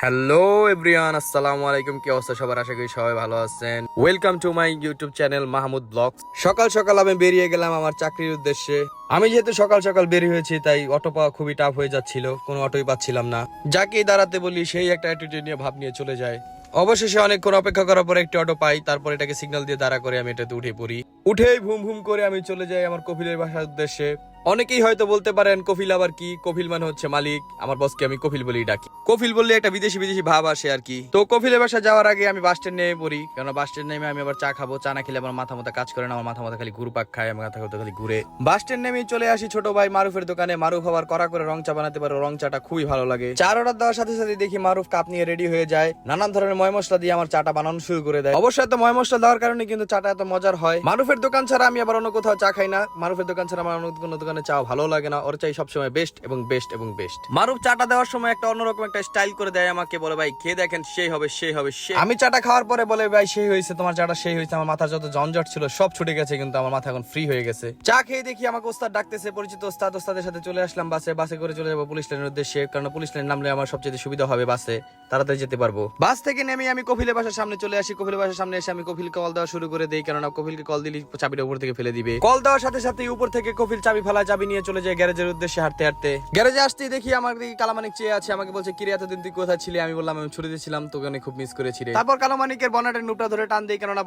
Hello everyone, আসসালামু আলাইকুম। কি অবস্থা সবার? আশা করি সবাই ভালো আছেন। Welcome to my YouTube channel Mahmud blogs. সকাল সকাল আমি বেরিয়ে গেলাম আমার চাকরির উদ্দেশ্যে। আমি যেহেতু সকাল সকাল বের হয়েছি তাই অটো পাওয়া খুবই টাফ হয়ে যাচ্ছিল, কোনো অটোই পাচ্ছিলাম না। যাকেই দাঁড়াতে বলি সেই একটা অ্যাটিটিউড নিয়ে ভাব নিয়ে চলে যায়। অবশেষে অনেকক্ষণ অপেক্ষা করার পর একটি অটো পাই, তারপর এটাকে সিগন্যাল দিয়ে দাঁড়া করে আমি এটাতে উঠে পড়ি। উঠেই ভুম ভুম করে আমি চলে যাই আমার কফিলের বাসার উদ্দেশ্যে। অনেকেই হয়তো বলতে পারেন কফিল আবার কি? কফিল মানে হচ্ছে মালিক। আমার বসকে আমি কফিল বলেই ডাকি। কফিল বললে একটা বিদেশি বিদেশি ভাব আসে আর কি। তো কফিলের বাসা যাওয়ার আগে আমি বাস স্ট্যান্ড নেমে পড়ি, কারণ বাস স্ট্যান্ড নেমে আমি আবার চা খাবো। চা না খেলে আমার মাথা মাথা কাজ করে না, আমার মাথা মাথা খালি ঘুরপাক খায়, আমার মাথা খালি ঘুরে। বাস স্ট্যান্ড নেমে চলে আসি ছোট ভাই মারুফের দোকানে। মারুফ আবার কড়া করে রং চা বানাতে পারে, রং চাটা খুবই ভালো লাগে। চার অর্ডার দেওয়ার সাথে সাথে দেখি মারুফ কাপ নিয়ে রেডি হয়ে যায়, নানান ধরনের ময় মশলা দিয়ে আমার চাটা বানানো শুরু করে দেয়। অবশ্যই এত ময় মশলা দেওয়ার কারণে কিন্তু চাটা এত মজার হয়। মারুফের দোকান ছাড়া আমি আবার অন্য কোথাও চা খাই না, মারুফের দোকান ছাড়া আমার অন্য কোনো দোকানে চা ভালো লাগে না। ওর চাই সবসময় বেস্ট এবং বেস্ট এবং বেস্ট। মারুফ চাটা দেওয়ার সময় একটা অন্যরকম একটা স্টাইল করে দেয় আমাকে, বলে ভাই খেয়ে দেখেন, সেই হবে সেই হবে সেই। আমি চাটা খাওয়ার পরে বলে ভাই সেই হয়েছে, তোমার চাটা সেই হয়েছে। আমার মাথা যত ঝঞ্ঝট ছিল সব ছুটে গেছে, কিন্তু আমার মাথা এখন ফ্রি হয়ে গেছে। চা খেয়ে দেখি আমাকে ওস্তাদ ডাকতেছে, পরিচিত ওস্তাদ। ওস্তাদের সাথে চলে আসলাম বাসে। বাসে করে চলে যাবো পুলিশ লাইনের উদ্দেশ্যে, কারণ পুলিশ লাইন নামলে আমার সবচেয়ে সুবিধা হবে, বাসে তাড়াতাড়ি যেতে পারবো। বাস থেকে নেমে আমি কফিলের বাসার সামনে চলে আসি। কফিলের বাসার সামনে এসে আমি কফিলকে কল দেওয়া শুরু করে দেই, কেননা কফিলকে কল দিলে চাবিটা উপর থেকে ফেলে দিবে। কল দেওয়ার সাথে সাথে উপর থেকে কফিল চাবি ফেলা, চাবি নিয়ে চলে যায় গ্যারেজের উদ্দেশ্যে হাঁটতে হাঁটতে। গ্যারেজে আসতেই দেখি আমার দিকে কালামানিক চেয়ে আছে। আমাকে বলছে কিরে এতদিন তুই কোথায় ছিলি? আমি বললাম আমি ছুটিতে ছিলাম, তোকে অনেক খুব মিস করেছি রে। তারপর কালামানিকের বনাটের নুপটা ধরে টান দেই, কেননা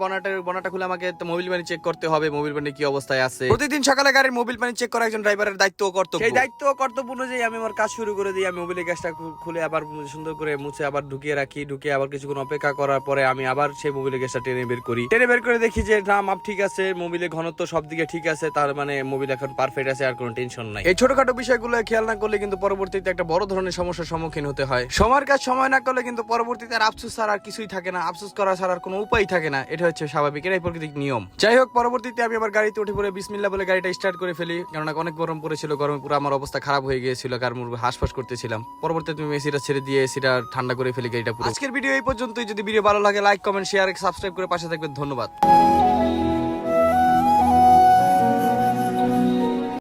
বনাটা খুলে আমাকে মোবিল পানি চেক করতে হবে, মোবিল পানি কি অবস্থায় আছে। প্রতিদিন সকালে গাড়ির মোবিল পানি চেক করা একজন ড্রাইভারের দায়িত্ব ও কর্তব্য। সেই দায়িত্ব ও কর্তব্য অনুযায়ী আমি আমার কাজ শুরু করে দিই। আমি মোবিলের গ্যাসটা খুলে আবার সুন্দর করে মুছে আবার ঢুকিয়ে রাখি। ঢুকিয়ে আবার কিছুক্ষণ অপেক্ষা করার পরে আমি আবার সেই মোবিলের গ্যাসটা টেনে বের করি। টেনে বের করে দেখি যে না, মাপ ঠিক আছে, মোবিলের ঘনত্ব সব দিকে ঠিক আছে, তার মানে মোবিল এখন পারফেক্ট আছে, আর কোনো টেনশন নাই। এই ছোটখাটো বিষয়গুলো খেয়াল না করলে কিন্তু পরবর্তীতে একটা বড় ধরনের সমস্যার সম্মুখীন হতে হয়। সময়ের কাজ সময় না করলে কিন্তু পরবর্তীতে আর আফসোস ছাড়া আর কিছুই থাকে না, আফসোস করা ছাড়া আর কোনো উপায় থাকে না। এটা হচ্ছে স্বাভাবিক, এটাই প্রকৃতিক নিয়ম। যাই হোক, পরবর্তীতে আমি আবার গাড়িতে উঠে পড়ে বিসমিল্লাহ বলে গাড়িটা স্টার্ট করে ফেলি, কেননা অনেক গরম পড়েছিল। গরমে পুরো আমার অবস্থা খারাপ হয়ে গিয়েছিল, কারণ হাঁসফাঁস করতেছিলাম। পরবর্তীতে আমি এসিটা ছেড়ে দিয়ে এসিটা ঠান্ডা করে ফেলি গাড়িটা পুরো। আজকের ভিডিও এই পর্যন্তই। যদি ভিডিও ভালো লাগে লাইক কমেন্ট শেয়ার সাবস্ক্রাইব করে পাশে থাকবেন। ধন্যবাদ।